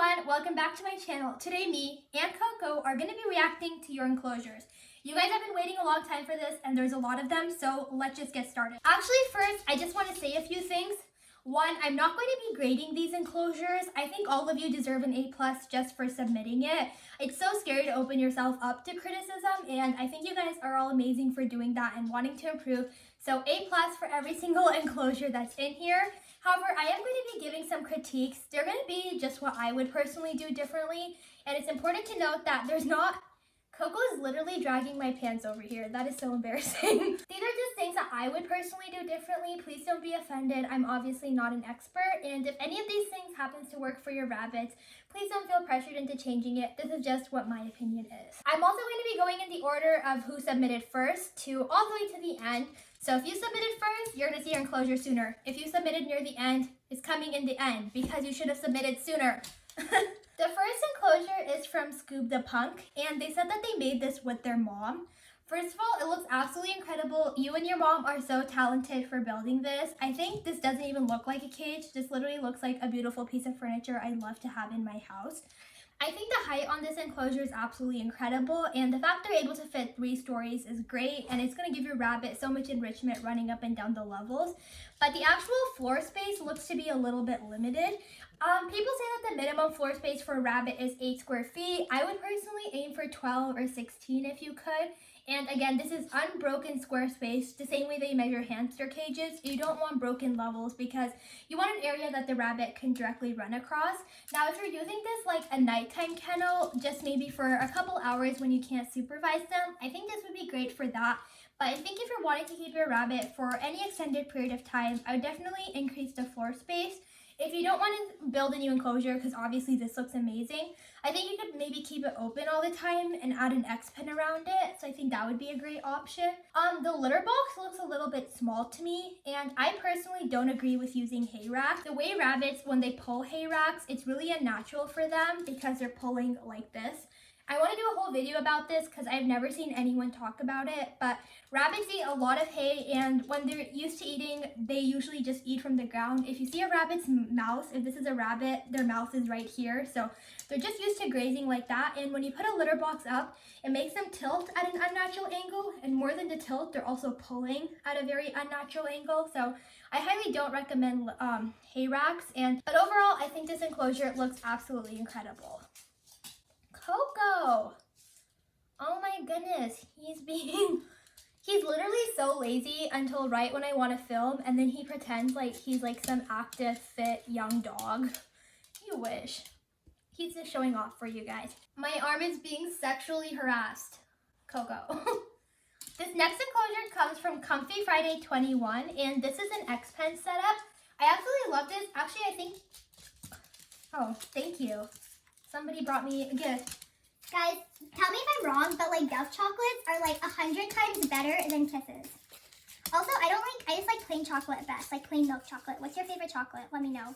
everyone, welcome back to my channel. Today me and Coco are going to be reacting to your enclosures. You guys have been waiting a long time for this and there's a lot of them, so let's just get started. Actually, first, I just want to say a few things. One, I'm not going to be grading these enclosures. I think all of you deserve an A+ just for submitting it. It's so scary to open yourself up to criticism, and I think you guys are all amazing for doing that and wanting to improve. So A+ for every single enclosure that's in here. However, I am going to be giving some critiques. They're going to be just what I would personally do differently, and it's important to note that there's not... Coco is literally dragging my pants over here. That is so embarrassing. These are just things that I would personally do differently. Please don't be offended. I'm obviously not an expert, and if any of these things happens to work for your rabbits, please don't feel pressured into changing it. This is just what my opinion is. I'm also going to be going in the order of who submitted first to all the way to the end. So if you submitted first, you're going to see your enclosure sooner. If you submitted near the end, it's coming in the end because you should have submitted sooner. The first enclosure is from Scoob the Punk, and they said that they made this with their mom. First of all, it looks absolutely incredible. You and your mom are so talented for building this. I think this doesn't even look like a cage. This literally looks like a beautiful piece of furniture I'd love to have in my house. I think the height on this enclosure is absolutely incredible, and the fact they're able to fit 3 stories is great, and it's going to give your rabbit so much enrichment running up and down the levels. But the actual floor space looks to be a little bit limited. People say that the minimum floor space for a rabbit is 8 square feet. I would personally aim for 12 or 16 if you could. And again, this is unbroken square space, the same way they measure hamster cages. You don't want broken levels because you want an area that the rabbit can directly run across. Now, if you're using this like a nighttime kennel, just maybe for a couple hours when you can't supervise them, I think this would be great for that. But I think if you're wanting to keep your rabbit for any extended period of time, I would definitely increase the floor space. If you don't want to build a new enclosure, because obviously this looks amazing, I think you could maybe keep it open all the time and add an X-pin around it. So I think that would be a great option. The litter box looks a little bit small to me, and I personally don't agree with using hay racks. The way rabbits, when they pull hay racks, it's really unnatural for them because they're pulling like this. I want to do a whole video about this because I've never seen anyone talk about it, but rabbits eat a lot of hay, and when they're used to eating, they usually just eat from the ground. If you see a rabbit's mouth, if this is a rabbit, their mouth is right here, so they're just used to grazing like that, and when you put a litter box up, it makes them tilt at an unnatural angle, and more than the tilt, they're also pulling at a very unnatural angle, so I highly don't recommend hay racks, but overall, I think this enclosure looks absolutely incredible. Coco! Oh my goodness, he's literally so lazy until right when I want to film, and then he pretends like he's like some active, fit, young dog. You wish. He's just showing off for you guys. My arm is being sexually harassed. Coco. This next enclosure comes from Comfy Friday 21, and this is an X-Pen setup. I absolutely love this. Actually, I think... Oh, thank you. Somebody brought me a gift. Guys, tell me if I'm wrong, but like Dove chocolates are like 100 times better than Kisses. Also, I just like plain chocolate best, like plain milk chocolate. What's your favorite chocolate? Let me know.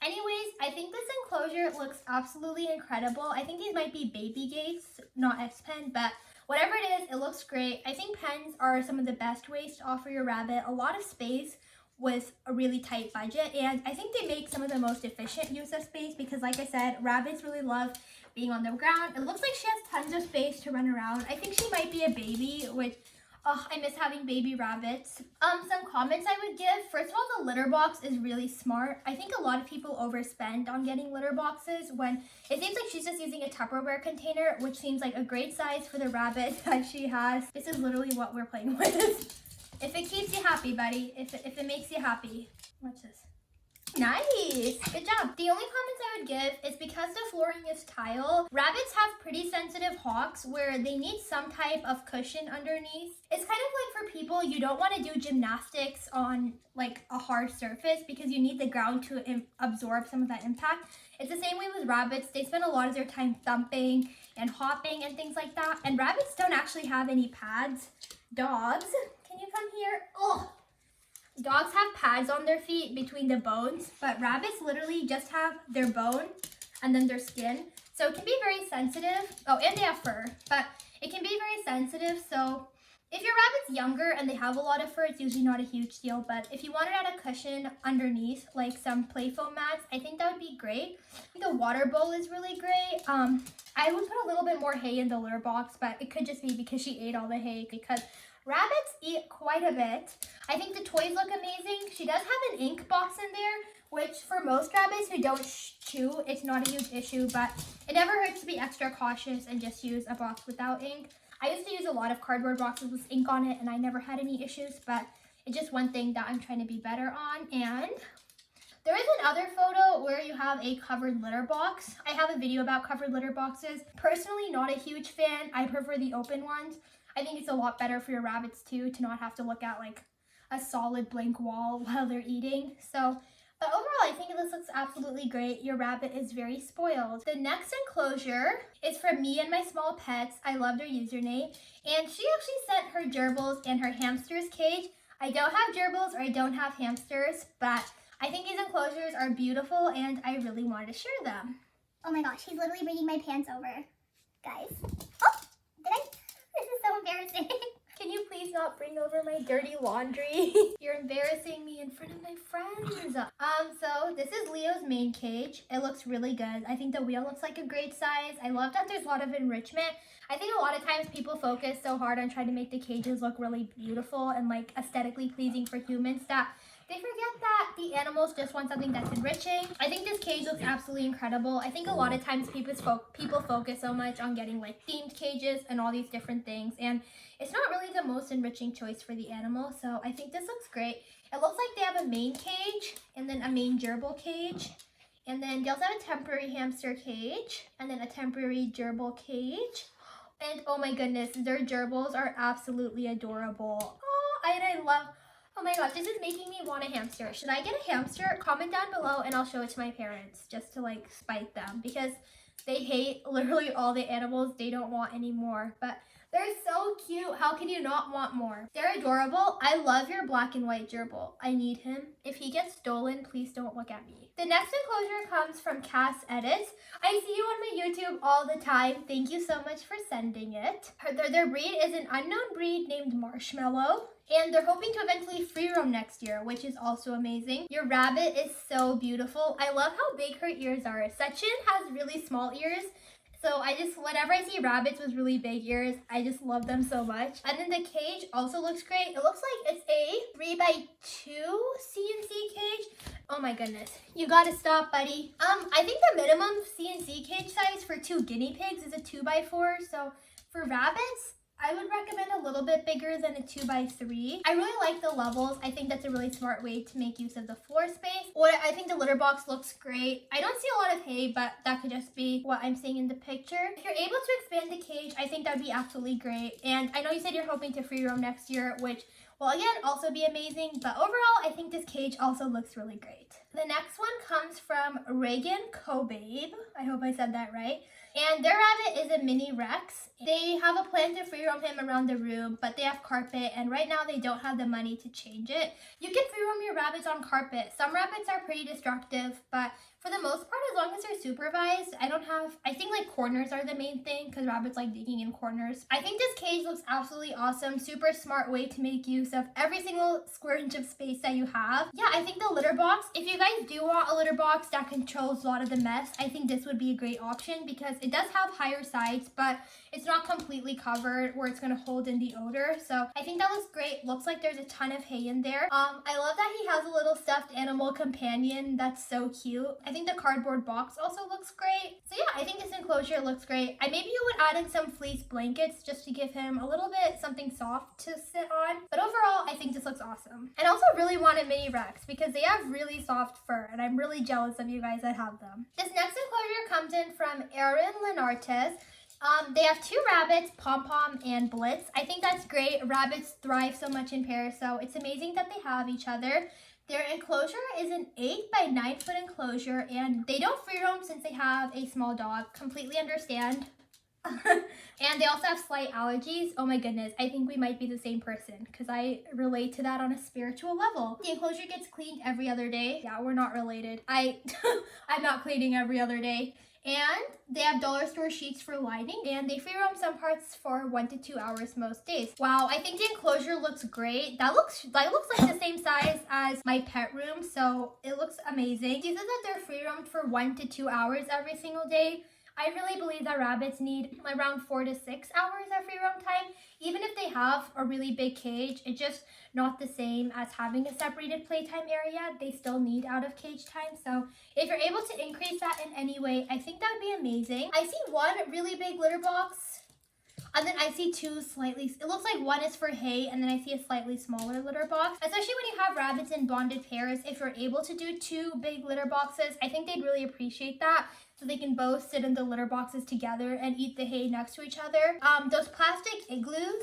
Anyways, I think this enclosure looks absolutely incredible. I think these might be baby gates, not X-Pen, but whatever it is, it looks great. I think pens are some of the best ways to offer your rabbit a lot of space with a really tight budget, and I think they make some of the most efficient use of space because, like I said, rabbits really love being on the ground. It looks like she has tons of space to run around. I think she might be a baby, which I miss having baby rabbits. Some comments I would give. First of all, the litter box is really smart. I think a lot of people overspend on getting litter boxes when it seems like she's just using a Tupperware container, which seems like a great size for the rabbit that she has. This is literally what we're playing with. If it keeps you happy, buddy. If it makes you happy. What's this? Nice! Good job. The only comments I would give is because the flooring is tile, rabbits have pretty sensitive hocks where they need some type of cushion underneath. It's kind of like for people, you don't want to do gymnastics on like a hard surface because you need the ground to absorb some of that impact. It's the same way with rabbits. They spend a lot of their time thumping and hopping and things like that. And rabbits don't actually have any pads. Dogs, can you come here? Oh! Dogs have pads on their feet between the bones, but rabbits literally just have their bone and then their skin. So it can be very sensitive. Oh, and they have fur, but it can be very sensitive. So If your rabbit's younger and they have a lot of fur, it's usually not a huge deal, but if you wanted to add a cushion underneath, like some play foam mats, I think that would be great. The water bowl is really great. I would put a little bit more hay in the litter box, but it could just be because she ate all the hay, because rabbits eat quite a bit. I think the toys look amazing. She does have an ink box in there, which for most rabbits who don't chew, it's not a huge issue, but it never hurts to be extra cautious and just use a box without ink. I used to use a lot of cardboard boxes with ink on it and I never had any issues, but it's just one thing that I'm trying to be better on. And there is another photo where you have a covered litter box. I have a video about covered litter boxes. Personally, not a huge fan. I prefer the open ones. I think it's a lot better for your rabbits too, to not have to look at like a solid blank wall while they're eating. But overall, I think this looks absolutely great. Your rabbit is very spoiled. The next enclosure is from me and my small pets. I loved her username. And she actually sent her gerbils and her hamsters cage. I don't have gerbils or I don't have hamsters, but I think these enclosures are beautiful and I really wanted to share them. Oh my gosh, she's literally bringing my pants over. Guys. Oh, did I? This is so embarrassing. Can you please not bring over my dirty laundry? You're embarrassing me in front of my friends. So this is Leo's main cage. It looks really good. I think the wheel looks like a great size. I love that there's a lot of enrichment. I think a lot of times people focus so hard on trying to make the cages look really beautiful and like aesthetically pleasing for humans that they forget that the animals just want something that's enriching. I think this cage looks absolutely incredible. I think a lot of times people focus so much on getting like themed cages and all these different things, and it's not really the most enriching choice for the animal. So I think this looks great. It looks like they have a main cage and then a main gerbil cage. And then they also have a temporary hamster cage and then a temporary gerbil cage. And oh my goodness, their gerbils are absolutely adorable. Oh, and I love... Oh my gosh, this is making me want a hamster. Should I get a hamster? Comment down below and I'll show it to my parents just to like spite them, because they hate literally all the animals. They don't want any more, but they're so cute. How can you not want more? They're adorable. I love your black and white gerbil. I need him. If he gets stolen, please don't look at me. The next enclosure comes from Cass Edits. I see you on my YouTube all the time. Thank you so much for sending it. Their breed is an unknown breed named Marshmallow. And they're hoping to eventually free roam next year, which is also amazing. Your rabbit is so beautiful. I love how big her ears are. Sachin has really small ears. So whenever I see rabbits with really big ears, I just love them so much. And then the cage also looks great. It looks like it's a 3x2 CNC cage. Oh my goodness. You gotta stop, buddy. I think the minimum CNC cage size for 2 guinea pigs is a 2x4. So for rabbits, I would recommend a little bit bigger than a 2x3. I really like the levels. I think that's a really smart way to make use of the floor space. I think the litter box looks great. I don't see a lot of hay, but that could just be what I'm seeing in the picture. If you're able to expand the cage, I think that would be absolutely great. And I know you said you're hoping to free roam next year, which will again also be amazing. But overall, I think this cage also looks really great. The next one comes from Reagan Cobabe. I hope I said that right. And their rabbit is a mini Rex. They have a plan to free roam him around the room, but they have carpet, and right now they don't have the money to change it. You can free roam your rabbits on carpet. Some rabbits are pretty destructive, but for the most part, as long as they're supervised, I think like corners are the main thing, because rabbits like digging in corners. I think this cage looks absolutely awesome. Super smart way to make use of every single square inch of space that you have. Yeah, I think the litter box, if you guys do want a litter box that controls a lot of the mess, I think this would be a great option, because it does have higher sides, but it's not completely covered where it's going to hold in the odor. So I think that looks great. Looks like there's a ton of hay in there. I love that he has a little stuffed animal companion. That's so cute. I think the cardboard box also looks great. So yeah, I think this enclosure looks great. Maybe you would add in some fleece blankets just to give him a little bit something soft to sit on. But overall, I think this looks awesome. And I also really wanted mini Rex because they have really soft fur, and I'm really jealous of you guys that have them. This next enclosure comes in from Erin Lenartes. They have 2 rabbits, Pom Pom and Blitz. I think that's great. Rabbits thrive so much in pairs, so it's amazing that they have each other. Their enclosure is an 8x9 foot enclosure, and they don't free roam since they have a small dog. Completely understand. And they also have slight allergies. Oh my goodness, I think we might be the same person, because I relate to that on a spiritual level. The enclosure gets cleaned every other day. Yeah, we're not related. I'm not cleaning every other day. And they have dollar store sheets for lighting, and they free roam some parts for 1 to 2 hours most days. Wow, I think the enclosure looks great. That looks like the same size as my pet room, so it looks amazing. She says that they're free roamed for 1 to 2 hours every single day. I really believe that rabbits need around 4 to 6 hours of free roam time. Even if they have a really big cage, it's just not the same as having a separated playtime area. They still need out of cage time. So if you're able to increase that in any way, I think that would be amazing. I see one really big litter box, and then I see two slightly, it looks like one is for hay, and then I see a slightly smaller litter box. Especially when you have rabbits in bonded pairs, if you're able to do 2 big litter boxes, I think they'd really appreciate that. So they can both sit in the litter boxes together and eat the hay next to each other. Those plastic igloos,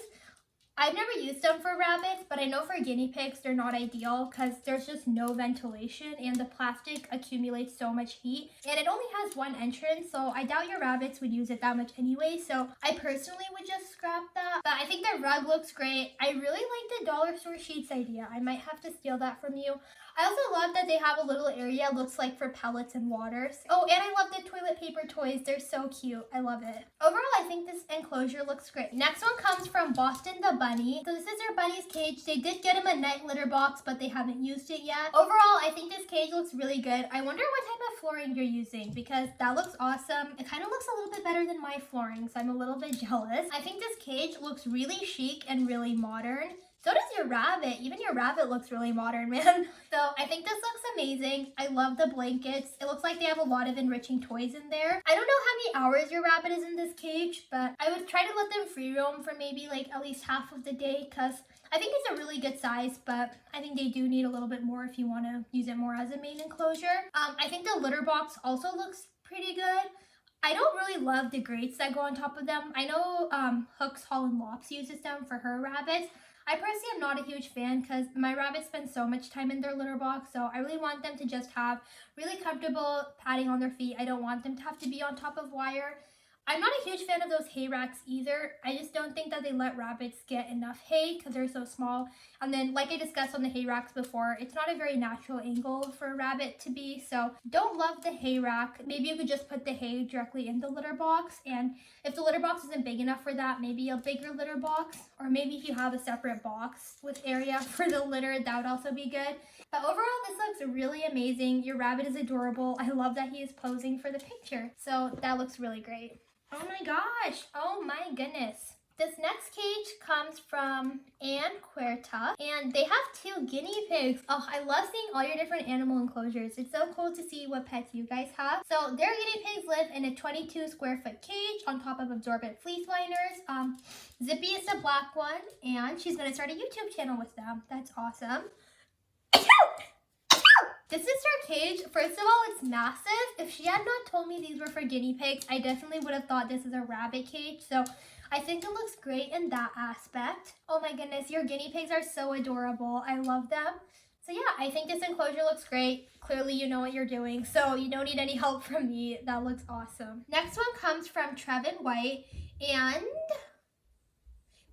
I've never used them for rabbits, but I know for guinea pigs, they're not ideal because there's just no ventilation and the plastic accumulates so much heat. And it only has one entrance, so I doubt your rabbits would use it that much anyway. So I personally would just scrap that. But I think the rug looks great. I really like the dollar store sheets idea. I might have to steal that from you. I also love that they have a little area, looks like for pellets and waters. Oh, and I love the toilet paper toys. They're so cute. I love it. Overall, I think this enclosure looks great. Next one comes from Boston the Bunny. So this is their bunny's cage. They did get him a night litter box, but they haven't used it yet. Overall, I think this cage looks really good. I wonder what type of flooring you're using because that looks awesome. It kind of looks a little bit better than my flooring, so I'm a little bit jealous. I think this cage looks really chic and really modern. So does your rabbit. Even your rabbit looks really modern, man. So I think this looks amazing. I love the blankets. It looks like they have a lot of enriching toys in there. I don't know how many hours your rabbit is in this cage, but I would try to let them free roam for maybe like at least half of the day because I think it's a really good size, but I think they do need a little bit more if you want to use it more as a main enclosure. I think the litter box also looks pretty good. I don't really love the grates that go on top of them. I know Hooks Holland Lops uses them for her rabbits. I personally am not a huge fan because my rabbits spend so much time in their litter box, so I really want them to just have really comfortable padding on their feet. I don't want them to have to be on top of wire. I'm not a huge fan of those hay racks either. I just don't think that they let rabbits get enough hay because they're so small. And then, like I discussed on the hay racks before, it's not a very natural angle for a rabbit to be. So don't love the hay rack. Maybe you could just put the hay directly in the litter box. And if the litter box isn't big enough for that, maybe a bigger litter box. Or maybe if you have a separate box with area for the litter, that would also be good. But overall, this looks really amazing. Your rabbit is adorable. I love that he is posing for the picture. So that looks really great. Oh my gosh, oh my goodness. This next cage comes from Ann Querta, and they have 2 guinea pigs. Oh, I love seeing all your different animal enclosures. It's so cool to see what pets you guys have. So their guinea pigs live in a 22 square foot cage on top of absorbent fleece liners. Zippy is the black one, and she's gonna start a YouTube channel with them. That's awesome. This is her cage. First of all, it's massive. If she had not told me these were for guinea pigs, I definitely would have thought this is a rabbit cage. So I think it looks great in that aspect. Oh my goodness, your guinea pigs are so adorable. I love them. So yeah, I think this enclosure looks great. Clearly you know what you're doing, so you don't need any help from me. That looks awesome. Next one comes from Trevin White, and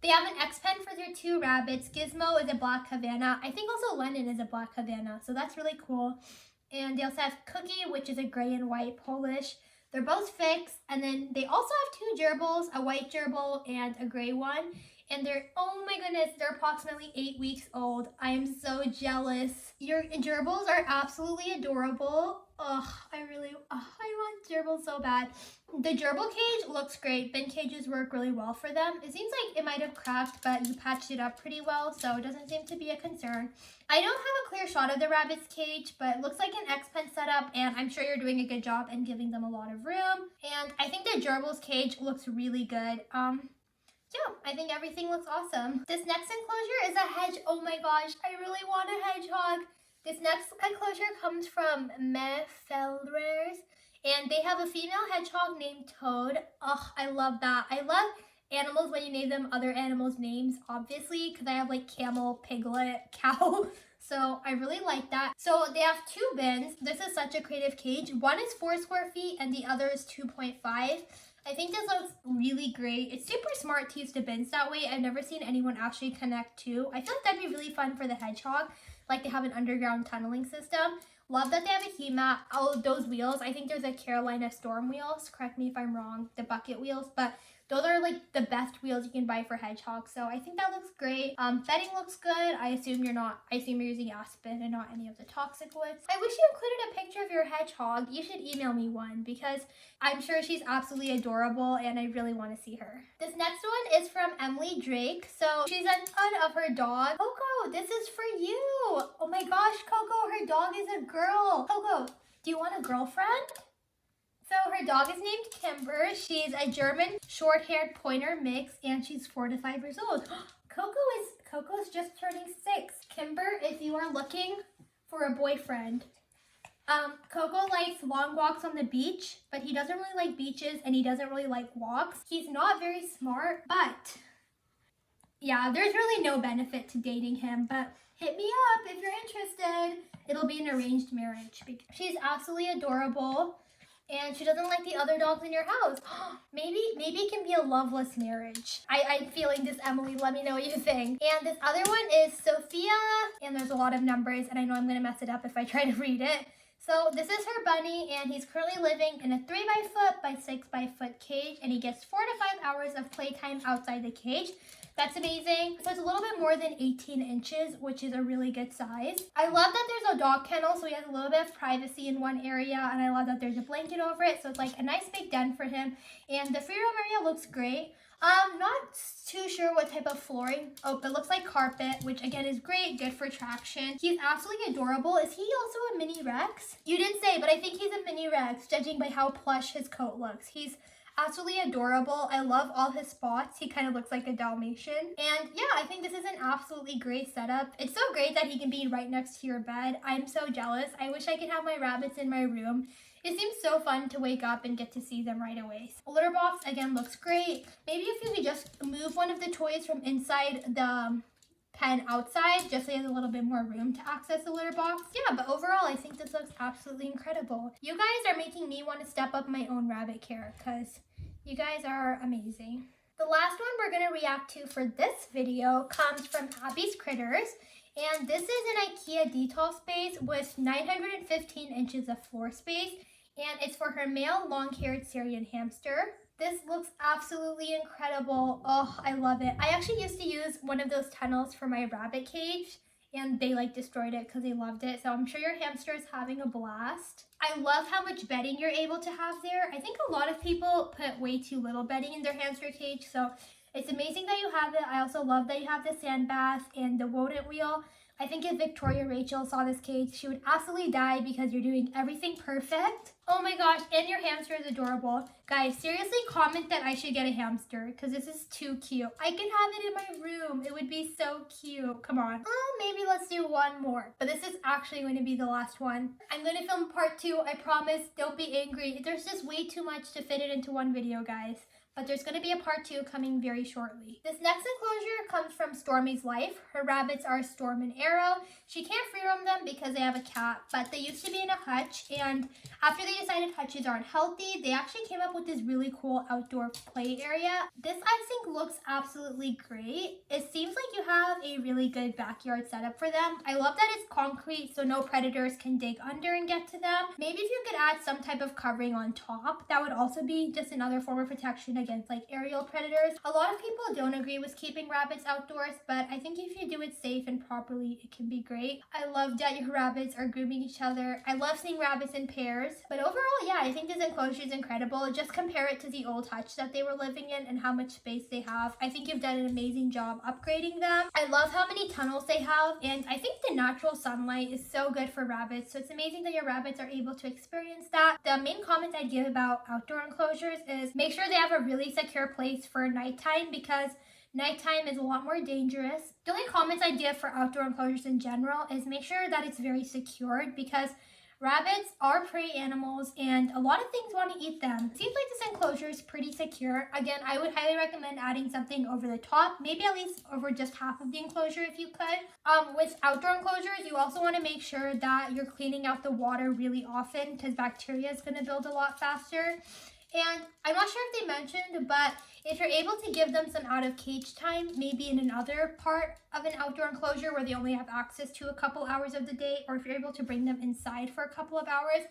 they have an X-pen for their 2 rabbits. Gizmo is a black Havana. I think also Lennon is a black Havana, so that's really cool. And they also have Cookie, which is a gray and white Polish. They're both fixed. And then they also have 2 gerbils, a white gerbil and a gray one. And they're, oh my goodness, they're approximately 8 weeks old. I am so jealous. Your gerbils are absolutely adorable. Ugh, I want gerbils so bad. The gerbil cage looks great. Bin cages work really well for them. It seems like it might have cracked, but you patched it up pretty well, so it doesn't seem to be a concern. I don't have a clear shot of the rabbit's cage, but it looks like an X-pen setup, and I'm sure you're doing a good job and giving them a lot of room. And I think the gerbil's cage looks really good. Yeah, I think everything looks awesome. This next enclosure is a hedge. Oh my gosh, I really want a hedgehog. This next enclosure comes from MyPawfectFamily, and they have a female hedgehog named Toad. Oh, I love that. I love animals when you name them other animals' names, obviously, because I have like camel, piglet, cow. So I really like that. So they have 2 bins. This is such a creative cage. One is 4 square feet and the other is 2.5. I think this looks really great. It's super smart to use the bins that way. I've never seen anyone actually connect 2. I feel like that'd be really fun for the hedgehog. Like they have an underground tunneling system. Love that they have a heat mat. Oh, those wheels, I think there's a Carolina Storm wheels. Correct me if I'm wrong, the bucket wheels, but those are like the best wheels you can buy for Hedgehog. So I think that looks great. Bedding looks good. I assume you're using Aspen and not any of the toxic woods. I wish you included a picture of your Hedgehog. You should email me one because I'm sure she's absolutely adorable and I really want to see her. This next one is from Emily Drake. So she's a ton of her dog. Coco, this is for you. Oh my gosh, Coco, her dog is a girl. Coco, do you want a girlfriend? So her dog is named Kimber. She's a German short-haired pointer mix and she's 4 to 5 years old. Coco's just turning 6. Kimber, if you are looking for a boyfriend, Coco likes long walks on the beach, but he doesn't really like beaches and he doesn't really like walks. He's not very smart, but yeah, there's really no benefit to dating him, but hit me up if you're interested. It'll be an arranged marriage. She's absolutely adorable. And she doesn't like the other dogs in your house. Maybe it can be a loveless marriage. I'm feeling this, Emily. Let me know what you think. And this other one is Sophia. And there's a lot of numbers, and I know I'm going to mess it up if I try to read it. So this is her bunny, and he's currently living in a 3x4 by 6x4 cage, and he gets 4 to 5 hours of playtime outside the cage. That's amazing. So it's a little bit more than 18 inches, which is a really good size. I love that there's a dog kennel, so he has a little bit of privacy in one area, and I love that there's a blanket over it, so it's like a nice big den for him. And the free roam area looks great. Not too sure what type of flooring. Oh, it looks like carpet, which again is great, good for traction. He's absolutely adorable. Is he also a mini Rex? You didn't say, but I think he's a mini Rex, judging by how plush his coat looks. He's absolutely adorable. I love all his spots. He kind of looks like a Dalmatian. And yeah, I think this is an absolutely great setup. It's so great that he can be right next to your bed. I'm so jealous. I wish I could have my rabbits in my room. It seems so fun to wake up and get to see them right away. A litter box, again, looks great. Maybe if you could just move one of the toys from inside the pen outside, just so you have a little bit more room to access the litter box. Yeah, but overall, I think this looks absolutely incredible. You guys are making me want to step up my own rabbit care because you guys are amazing. The last one we're going to react to for this video comes from Abby's Critters. And this is an IKEA detail space with 915 inches of floor space. And it's for her male long-haired Syrian hamster. This looks absolutely incredible. Oh, I love it. I actually used to use one of those tunnels for my rabbit cage, and they like destroyed it because they loved it. So I'm sure your hamster is having a blast. I love how much bedding you're able to have there. I think a lot of people put way too little bedding in their hamster cage, so it's amazing that you have it. I also love that you have the sand bath and the rodent wheel. I think if Victoria Rachel saw this cage, she would absolutely die because you're doing everything perfect. Oh my gosh, and your hamster is adorable. Guys, seriously comment that I should get a hamster because this is too cute. I can have it in my room. It would be so cute. Come on. Oh, maybe let's do one more. But this is actually going to be the last one. I'm going to film part 2. I promise. Don't be angry. There's just way too much to fit it into one video, guys. But there's going to be a part 2 coming very shortly. This next enclosure comes from Stormy's life. Her rabbits are Storm and Arrow. She can't free roam them because they have a cat, but they used to be in a hutch, and after they decided hutches aren't healthy, they actually came up with this really cool outdoor play area. This, I think, looks absolutely great. It seems like you have a really good backyard setup for them. I love that it's concrete, so no predators can dig under and get to them. Maybe if you could add some type of covering on top, that would also be just another form of protection against like aerial predators. A lot of people don't agree with keeping rabbits outdoors, but I think if you do it safe and properly, it can be great. I love that your rabbits are grooming each other. I love seeing rabbits in pairs. But overall, yeah, I think this enclosure is incredible. Just compare it to the old hutch that they were living in and how much space they have. I think you've done an amazing job upgrading them. I love how many tunnels they have, and I think the natural sunlight is so good for rabbits. So it's amazing that your rabbits are able to experience that. The main comment I give about outdoor enclosures is make sure they have a really secure place for nighttime because nighttime is a lot more dangerous. The only comments I give for outdoor enclosures in general is make sure that it's very secured because rabbits are prey animals and a lot of things want to eat them. It seems like this enclosure is pretty secure. Again, I would highly recommend adding something over the top, maybe at least over just half of the enclosure if you could. With outdoor enclosures, you also want to make sure that you're cleaning out the water really often because bacteria is going to build a lot faster. And I'm not sure if they mentioned, but if you're able to give them some out of cage time, maybe in another part of an outdoor enclosure where they only have access to a couple hours of the day, or if you're able to bring them inside for a couple of hours,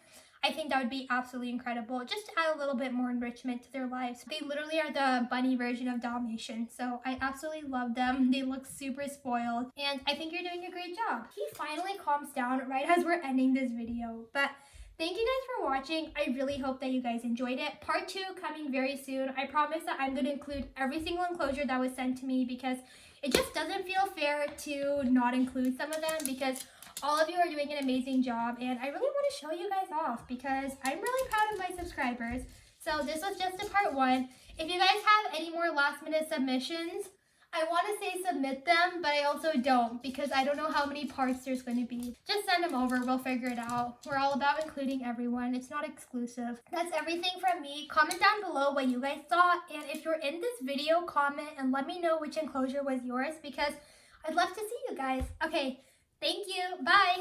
I think that would be absolutely incredible, just to add a little bit more enrichment to their lives. They literally are the bunny version of Dalmatian, so I absolutely love them. They look super spoiled, and I think you're doing a great job. He finally calms down right as we're ending this video, but thank you guys for watching. I really hope that you guys enjoyed it. Part 2 coming very soon. I promise that I'm going to include every single enclosure that was sent to me because it just doesn't feel fair to not include some of them because all of you are doing an amazing job, and I really want to show you guys off because I'm really proud of my subscribers. So this was just a part 1. If you guys have any more last minute submissions, I want to say submit them, but I also don't because I don't know how many parts there's going to be. Just send them over. We'll figure it out. We're all about including everyone. It's not exclusive. That's everything from me. Comment down below what you guys thought, and if you're in this video, comment and let me know which enclosure was yours because I'd love to see you guys. Okay. Thank you. Bye.